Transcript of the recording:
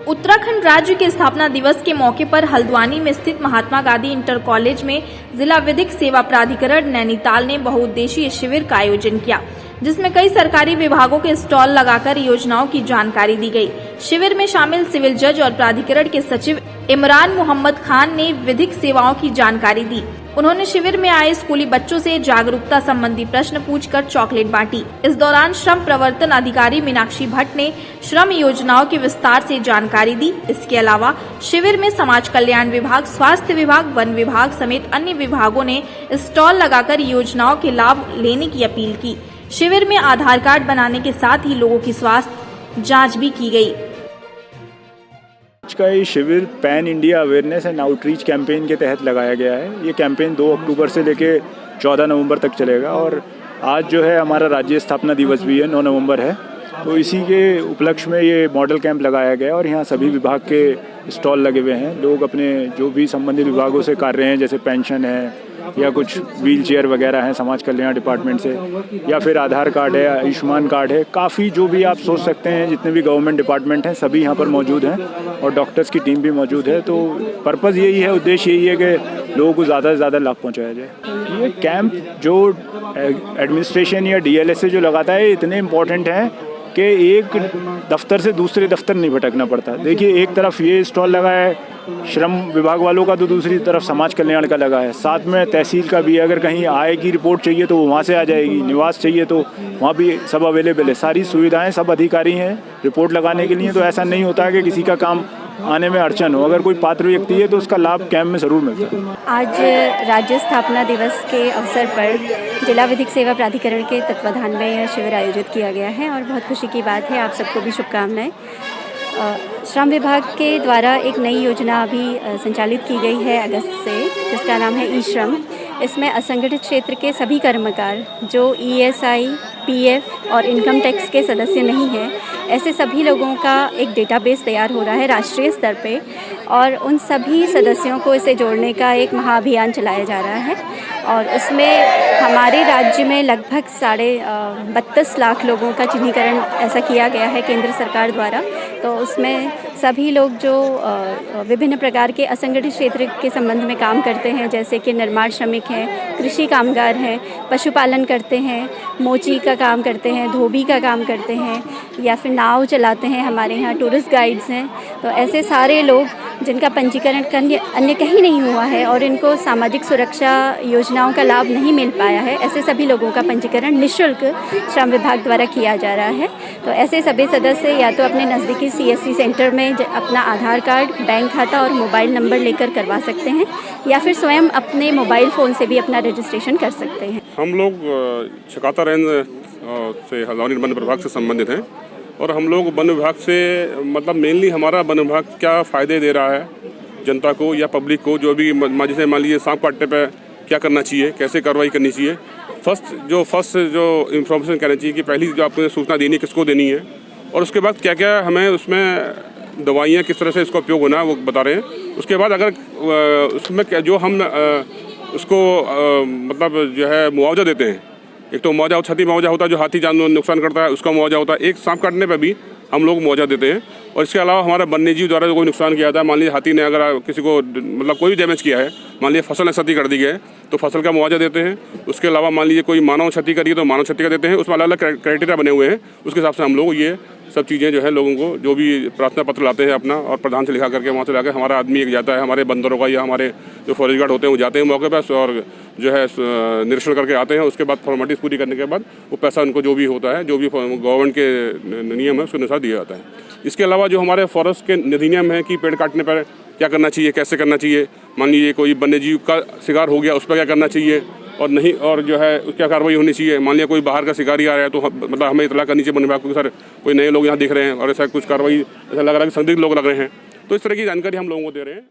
उत्तराखंड राज्य के स्थापना दिवस के मौके पर हल्द्वानी में स्थित महात्मा गांधी इंटर कॉलेज में जिला विधिक सेवा प्राधिकरण नैनीताल ने बहुउद्देशीय शिविर का आयोजन किया, जिसमें कई सरकारी विभागों के स्टॉल लगाकर योजनाओं की जानकारी दी गई। शिविर में शामिल सिविल जज और प्राधिकरण के सचिव इमरान मोहम्मद खान ने विधिक सेवाओं की जानकारी दी। उन्होंने शिविर में आए स्कूली बच्चों से जागरूकता संबंधी प्रश्न पूछकर चॉकलेट बांटी। इस दौरान श्रम प्रवर्तन अधिकारी मीनाक्षी भट्ट ने श्रम योजनाओं की विस्तार से जानकारी दी। इसके अलावा शिविर में समाज कल्याण विभाग, स्वास्थ्य विभाग, वन विभाग समेत अन्य विभागों ने स्टॉल लगाकर योजनाओं के लाभ लेने की अपील की। शिविर में आधार कार्ड बनाने के साथ ही लोगों की स्वास्थ्य जाँच भी की गयी। आज का ये शिविर pan India awareness and outreach campaign के तहत लगाया गया है। ये कैंपेन 2 अक्टूबर से लेकर 14 नवंबर तक चलेगा और आज जो है हमारा राज्य स्थापना दिवस भी है, 9 नवंबर है, तो इसी के उपलक्ष्य में ये मॉडल कैंप लगाया गया और यहाँ सभी विभाग के स्टॉल लगे हुए हैं। लोग अपने जो भी संबंधित विभागों से कार्य हैं, जैसे पेंशन है या कुछ व्हील चेयर वगैरह हैं समाज कल्याण डिपार्टमेंट से, या फिर आधार कार्ड है, आयुष्मान कार्ड है, काफ़ी जो भी आप सोच सकते हैं जितने भी गवर्नमेंट डिपार्टमेंट हैं सभी यहाँ पर मौजूद हैं और डॉक्टर्स की टीम भी मौजूद है। तो पर्पज़ यही है, उद्देश्य यही है कि लोगों को ज़्यादा से ज़्यादा लाभ पहुँचाया जाए। ये कैंप जो एडमिनिस्ट्रेशन या DLSA जो लगाता है इतने इम्पोर्टेंट हैं कि एक दफ्तर से दूसरे दफ्तर नहीं भटकना पड़ता। देखिए, एक तरफ ये स्टॉल लगा है श्रम विभाग वालों का, तो दूसरी तरफ समाज कल्याण का लगा है, साथ में तहसील का भी है। अगर कहीं आय की रिपोर्ट चाहिए तो वहाँ से आ जाएगी, निवास चाहिए तो वहाँ भी सब अवेलेबल है, सारी सुविधाएं, सब अधिकारी हैं रिपोर्ट लगाने के लिए। तो ऐसा नहीं होता है कि किसी का काम आने में अड़चन हो। अगर कोई पात्र व्यक्ति है तो उसका लाभ कैंप में ज़रूर मिलता है। आज राज्य स्थापना दिवस के अवसर पर जिला विधिक सेवा प्राधिकरण के तत्वाधान में यह शिविर आयोजित किया गया है और बहुत खुशी की बात है। आप सबको भी शुभकामनाएं। श्रम विभाग के द्वारा एक नई योजना अभी संचालित की गई है अगस्त से, जिसका नाम है ई-श्रम। इसमें असंगठित क्षेत्र के सभी कर्मकार जो ESI, PF और इनकम टैक्स के सदस्य नहीं हैं, ऐसे सभी लोगों का एक डेटाबेस तैयार हो रहा है राष्ट्रीय स्तर पे और उन सभी सदस्यों को इसे जोड़ने का एक महाअभियान चलाया जा रहा है। और उसमें हमारे राज्य में लगभग 32.5 लाख लोगों का चिन्हीकरण ऐसा किया गया है केंद्र सरकार द्वारा। तो उसमें सभी लोग जो विभिन्न प्रकार के असंगठित क्षेत्र के संबंध में काम करते हैं, जैसे कि निर्माण श्रमिक हैं, कृषि कामगार हैं, पशुपालन करते हैं, मोची का काम करते हैं, धोबी का काम करते हैं या फिर नाव चलाते हैं, हमारे यहाँ टूरिस्ट गाइड्स हैं। तो ऐसे सारे लोग जिनका पंजीकरण अन्य कहीं नहीं हुआ है और इनको सामाजिक सुरक्षा योजनाओं का लाभ नहीं मिल पाया है, ऐसे सभी लोगों का पंजीकरण निःशुल्क श्रम विभाग द्वारा किया जा रहा है। तो ऐसे सभी सदस्य या तो अपने नज़दीकी CSC सेंटर में अपना आधार कार्ड, बैंक खाता और मोबाइल नंबर लेकर करवा सकते हैं या फिर स्वयं अपने मोबाइल फ़ोन से भी अपना रजिस्ट्रेशन कर सकते हैं। हम लोग छकाता रेंज से हल्द्वानी वन विभाग से संबंधित हैं और हम लोग वन विभाग से मतलब मेनली हमारा वन विभाग क्या फ़ायदे दे रहा है जनता को या पब्लिक को, जो भी जैसे मान लीजिए सांप काटने पे क्या करना चाहिए, कैसे कार्रवाई करनी चाहिए, फर्स्ट जो इन्फॉर्मेशन कहना चाहिए कि पहली जो आपको सूचना देनी है किसको देनी है, और उसके बाद क्या क्या हमें उसमें दवाइयाँ किस तरह से इसका उपयोग होना है वो बता रहे हैं। उसके बाद अगर उसमें जो हम उसको मतलब जो है मुआवजा देते हैं, एक तो मुआवजा क्षति मुआवजा होता है जो हाथी जानवर नुकसान करता है उसका मुआवजा होता है, एक सांप काटने पर भी हम लोग मुआवजा देते हैं। और इसके अलावा हमारा वन्य जीव द्वारा जो कोई नुकसान किया जाता है, मान लीजिए हाथी ने अगर किसी को मतलब कोई भी डैमेज किया है, मान लीजिए फसल क्षति कर दी है तो फसल का मुआवजा देते हैं। उसके अलावा मान लीजिए कोई मानव क्षति करी है तो मानव क्षति का देते हैं। उसमें अलग अलग क्राइटेरिया बने हुए हैं, उसके हिसाब से हम लोग ये सब चीज़ें जो है लोगों को जो भी प्रार्थना पत्र लाते हैं अपना और प्रधान से लिखा करके वहाँ से लाकर हमारा आदमी एक जाता है, हमारे बंदरों का या हमारे जो फॉरेस्ट गार्ड होते हैं वो जाते हैं मौके पर और जो है निरीक्षण करके आते हैं। उसके बाद फॉर्मेलिटीज़ पूरी करने के बाद वो पैसा उनको जो भी होता है, जो भी गवर्नमेंट के नियम है उसके अनुसार दिया जाता है। इसके अलावा जो हमारे फॉरेस्ट के अधिनियम है कि पेड़ काटने पर क्या करना चाहिए, कैसे करना चाहिए, मान लीजिए कोई वन्य जीव का शिकार हो गया उस पर क्या करना चाहिए और नहीं, और जो है क्या कार्रवाई होनी चाहिए। मान लिया कोई बाहर का शिकारी आ रहा है तो मतलब हमें इतला करनी चाहिए वन विभाग को, सर कोई नए लोग यहाँ दिख रहे हैं और ऐसा कुछ कार्रवाई ऐसा लग रहा है कि संदिग्ध लोग लग रहे हैं, तो इस तरह की जानकारी हम लोगों को दे रहे हैं।